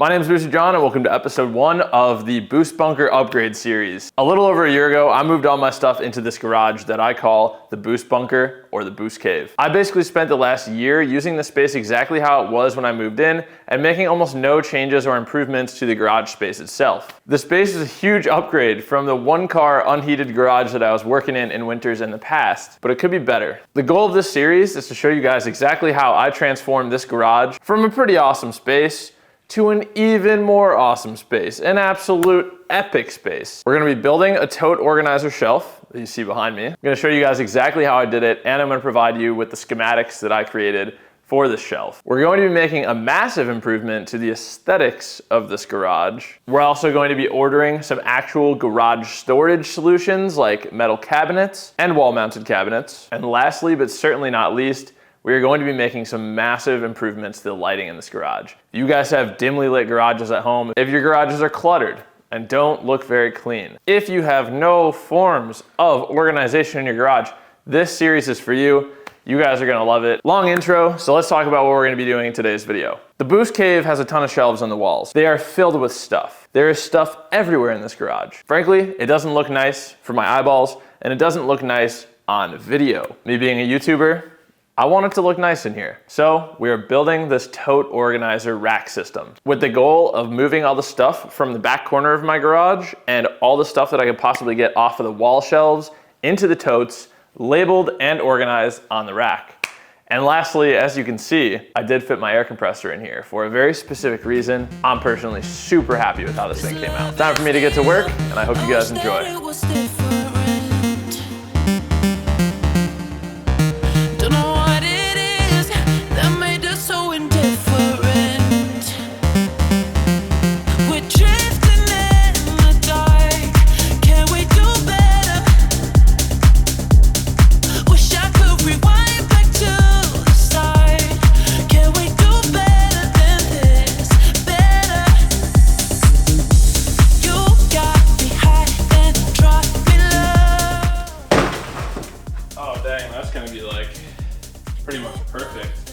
My name is Booster John and welcome to episode 1 of the Boost Bunker upgrade series. A little over a year ago, I moved all my stuff into this garage that I call the Boost Bunker or the Boost Cave. I basically spent the last year using the space exactly how it was when I moved in and making almost no changes or improvements to the garage space itself. The space is a huge upgrade from the one-car unheated garage that I was working in winters in the past, but it could be better. The goal of this series is to show you guys exactly how I transformed this garage from a pretty awesome space to an even more awesome space, an absolute epic space. We're gonna be building a tote organizer shelf that you see behind me. I'm gonna show you guys exactly how I did it, and I'm gonna provide you with the schematics that I created for this shelf. We're going to be making a massive improvement to the aesthetics of this garage. We're also going to be ordering some actual garage storage solutions like metal cabinets and wall-mounted cabinets. And lastly, but certainly not least, we are going to be making some massive improvements to the lighting in this garage. You guys have dimly lit garages at home. If your garages are cluttered and don't look very clean, if you have no forms of organization in your garage, this series is for you. You guys are gonna love it. Long intro, so let's talk about what we're gonna be doing in today's video. The Boost Cave has a ton of shelves on the walls. They are filled with stuff. There is stuff everywhere in this garage. Frankly, it doesn't look nice for my eyeballs, and it doesn't look nice on video. Me being a YouTuber, I want it to look nice in here. So we are building this tote organizer rack system with the goal of moving all the stuff from the back corner of my garage and all the stuff that I could possibly get off of the wall shelves into the totes, labeled and organized on the rack. And lastly, as you can see, I did fit my air compressor in here for a very specific reason. I'm personally super happy with how this thing came out. Time for me to get to work, and I hope you guys enjoy.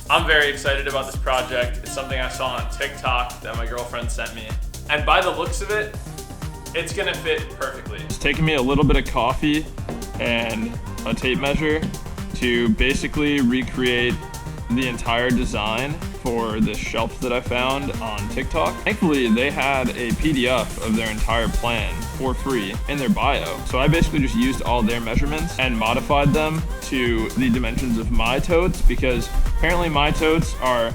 I'm very excited about this project. It's something I saw on TikTok that my girlfriend sent me. And by the looks of it, it's gonna fit perfectly. It's taken me a little bit of coffee and a tape measure to basically recreate the entire design for this shelf that I found on TikTok. Thankfully, they had a PDF of their entire plan for free in their bio. So I basically just used all their measurements and modified them to the dimensions of my totes, because apparently my totes are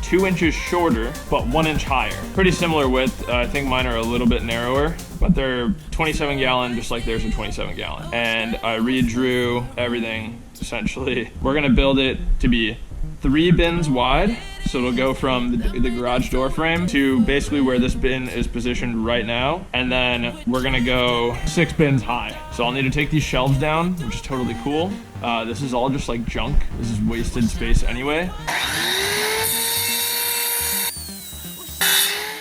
2 inches shorter, but 1 inch higher. Pretty similar width. I think mine are a little bit narrower, but they're 27 gallon, just like theirs are 27 gallon. And I redrew everything, essentially. We're gonna build it to be 3 bins wide. So it'll go from the garage door frame to basically where this bin is positioned right now. And then we're gonna go 6 bins high. So I'll need to take these shelves down, which is totally cool. This is all just like junk. This is wasted space anyway.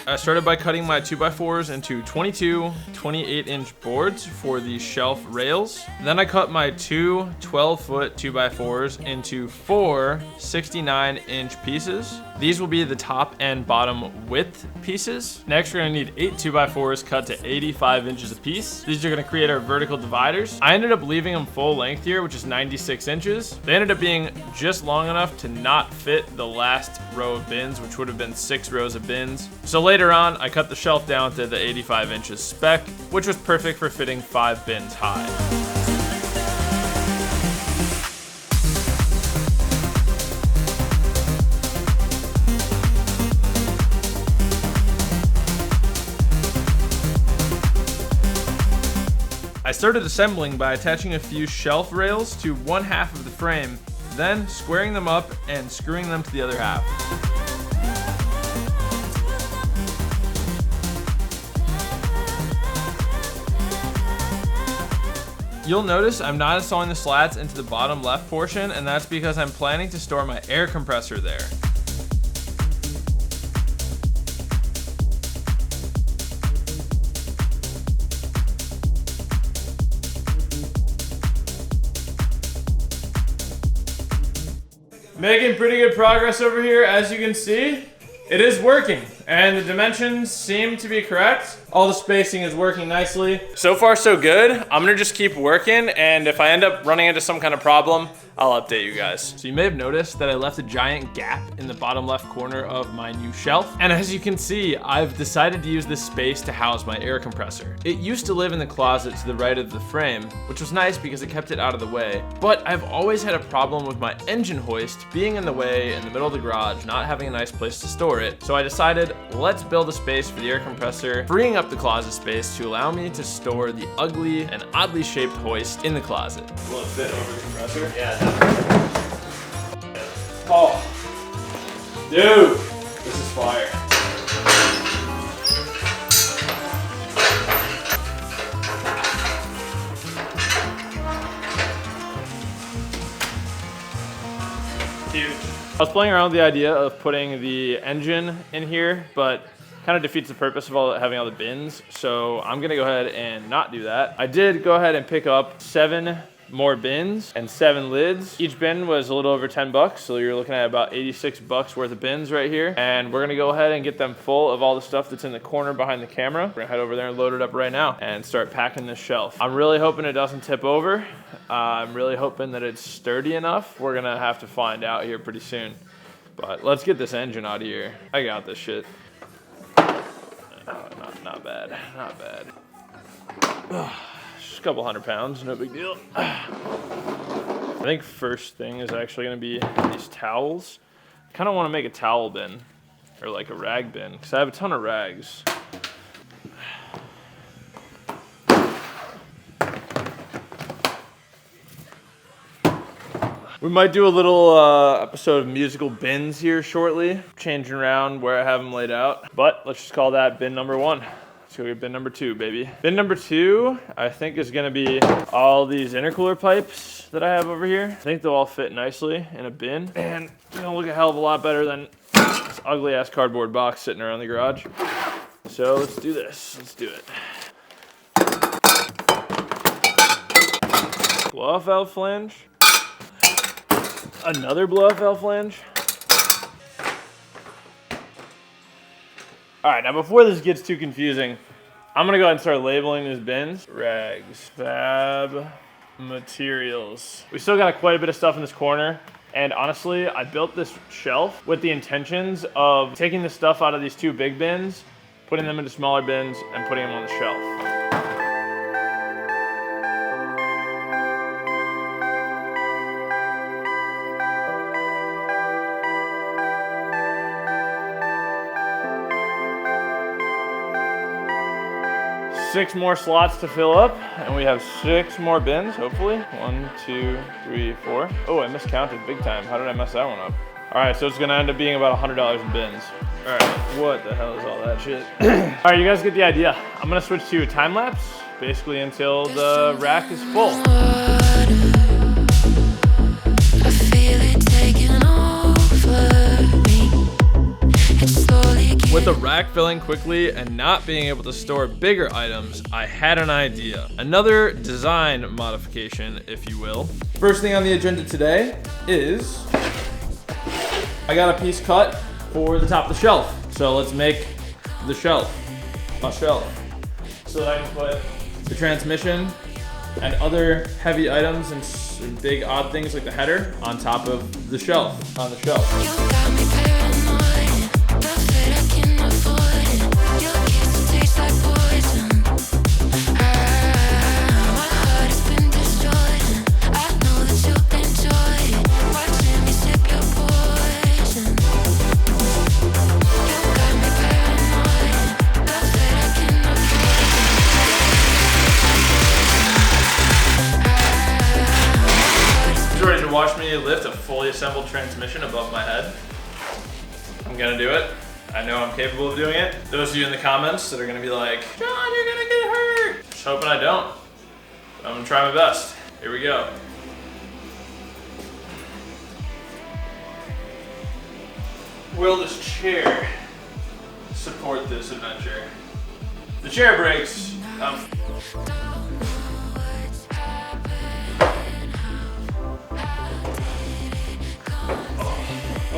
I started by cutting my 2x4s into 22 28-inch boards for the shelf rails. Then I cut my 2 12-foot 2x4s into 4 69-inch pieces. These will be the top and bottom width pieces. Next, we're gonna need 8 2x4s cut to 85 inches a piece. These are gonna create our vertical dividers. I ended up leaving them full length here, which is 96 inches. They ended up being just long enough to not fit the last row of bins, which would have been 6 rows of bins. So later on, I cut the shelf down to the 85 inches spec, which was perfect for fitting 5 bins high. I started assembling by attaching a few shelf rails to one half of the frame, then squaring them up and screwing them to the other half. You'll notice I'm not installing the slats into the bottom left portion, and that's because I'm planning to store my air compressor there. Making pretty good progress over here, as you can see. It is working. And the dimensions seem to be correct. All the spacing is working nicely. So far, so good. I'm gonna just keep working, and if I end up running into some kind of problem, I'll update you guys. So you may have noticed that I left a giant gap in the bottom left corner of my new shelf. And as you can see, I've decided to use this space to house my air compressor. It used to live in the closet to the right of the frame, which was nice because it kept it out of the way. But I've always had a problem with my engine hoist being in the way in the middle of the garage, not having a nice place to store it. So I decided, let's build a space for the air compressor, freeing up the closet space to allow me to store the ugly and oddly shaped hoist in the closet. Will it fit over the compressor? Yeah. Oh, dude, this is fire. Huge. I was playing around with the idea of putting the engine in here, but kind of defeats the purpose of having all the bins. So I'm gonna go ahead and not do that. I did go ahead and pick up 7 more bins and 7 lids. Each bin was a little over 10 bucks. So you're looking at about 86 bucks worth of bins right here. And we're gonna go ahead and get them full of all the stuff that's in the corner behind the camera. We're gonna head over there and load it up right now and start packing this shelf. I'm really hoping it doesn't tip over. I'm really hoping that it's sturdy enough. We're gonna have to find out here pretty soon. But let's get this engine out of here. I got this shit. Not bad, not bad. Just a couple 100 pounds, no big deal. I think first thing is actually gonna be these towels. I kinda wanna make a towel bin, or like a rag bin, because I have a ton of rags. We might do a little episode of musical bins here shortly, changing around where I have them laid out. But let's just call that bin number 1. Let's go get bin number 2, baby. Bin number 2, I think, is gonna be all these intercooler pipes that I have over here. I think they'll all fit nicely in a bin, and it's gonna look a hell of a lot better than this ugly ass cardboard box sitting around the garage. So let's do this, let's do it. Blow-off valve flange. Another blow-off valve flange. All right, now before this gets too confusing, I'm gonna go ahead and start labeling these bins. Rags, fab, materials. We still got quite a bit of stuff in this corner, and honestly, I built this shelf with the intentions of taking the stuff out of these 2 big bins, putting them into smaller bins, and putting them on the shelf. 6 more slots to fill up, and we have 6 more bins, hopefully. 1, 2, 3, 4. Oh, I miscounted big time. How did I mess that one up? All right, so it's gonna end up being about $100 in bins. All right, what the hell is all that shit? All right, you guys get the idea. I'm gonna switch to a time lapse, basically until the rack is full. I feel it taking over me. It's slowly. With the rack filling quickly and not being able to store bigger items, I had an idea. Another design modification, if you will. First thing on the agenda today is I got a piece cut for the top of the shelf. So let's make the shelf, a shelf, so that I can put the transmission and other heavy items and big odd things like the header on top of the shelf, on the shelf. Watch me lift a fully assembled transmission above my head. I'm gonna do it. I know I'm capable of doing it. Those of you in the comments that are gonna be like, John, you're gonna get hurt. Just hoping I don't. I'm gonna try my best. Here we go. Will this chair support this adventure? The chair breaks.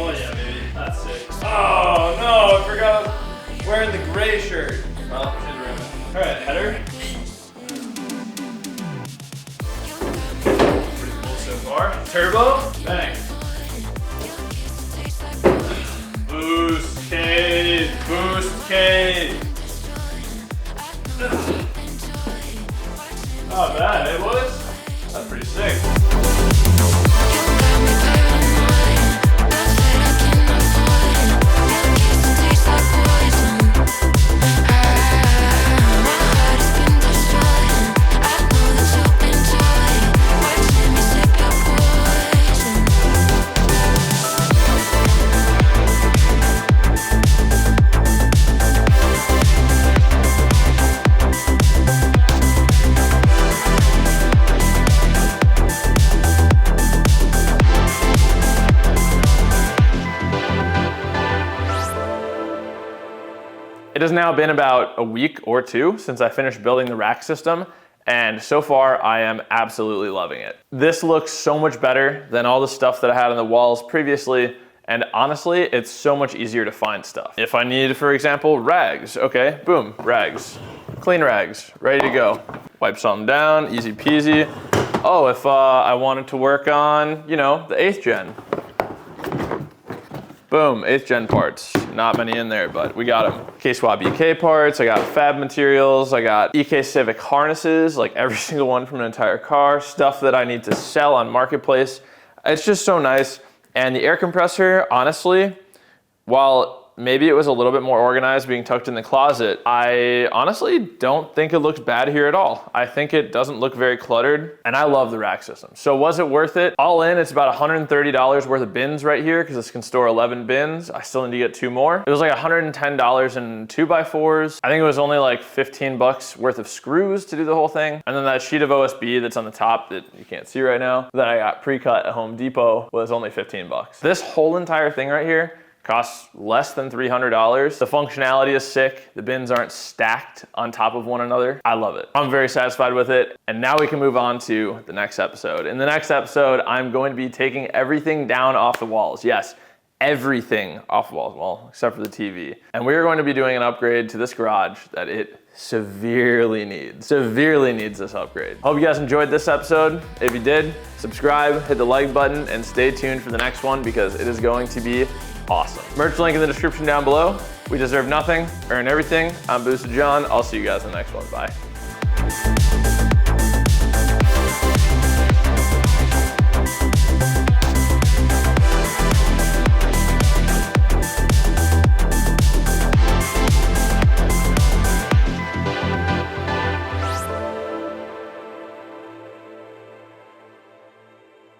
Oh yeah, baby, that's it. Oh no, I forgot. Wearing the gray shirt. Well, she's wearing it. All right, header. Pretty cool so far. Turbo, bang. Boost cave, boost cave. Not bad, eh, boys? That's pretty sick. It has now been about a week or two since I finished building the rack system, and so far I am absolutely loving it. This looks so much better than all the stuff that I had on the walls previously, and honestly, it's so much easier to find stuff. If I need, for example, rags, okay, boom, rags. Clean rags, ready to go. Wipe something down, easy peasy. Oh, if I wanted to work on, you know, the 8th gen. Boom, 8th gen parts. Not many in there, but we got them. K-Swap EK parts, I got fab materials, I got EK Civic harnesses, like every single one from an entire car, stuff that I need to sell on Marketplace. It's just so nice. And the air compressor, honestly, while maybe it was a little bit more organized being tucked in the closet, I honestly don't think it looks bad here at all. I think it doesn't look very cluttered, and I love the rack system. So was it worth it? All in, it's about $130 worth of bins right here because this can store 11 bins. I still need to get 2 more. It was like $110 in 2x4s. I think it was only like 15 bucks worth of screws to do the whole thing. And then that sheet of OSB that's on the top that you can't see right now that I got pre-cut at Home Depot was only 15 bucks. This whole entire thing right here costs less than $300. The functionality is sick. The bins aren't stacked on top of one another. I love it. I'm very satisfied with it. And now we can move on to the next episode. In the next episode, I'm going to be taking everything down off the walls. Yes, everything off the walls, well, except for the TV. And we're going to be doing an upgrade to this garage that it severely needs this upgrade. Hope you guys enjoyed this episode. If you did, subscribe, hit the like button, and stay tuned for the next one because it is going to be awesome. Merch link in the description down below. We deserve nothing, earn everything. I'm Boosted John. I'll see you guys in the next one. Bye.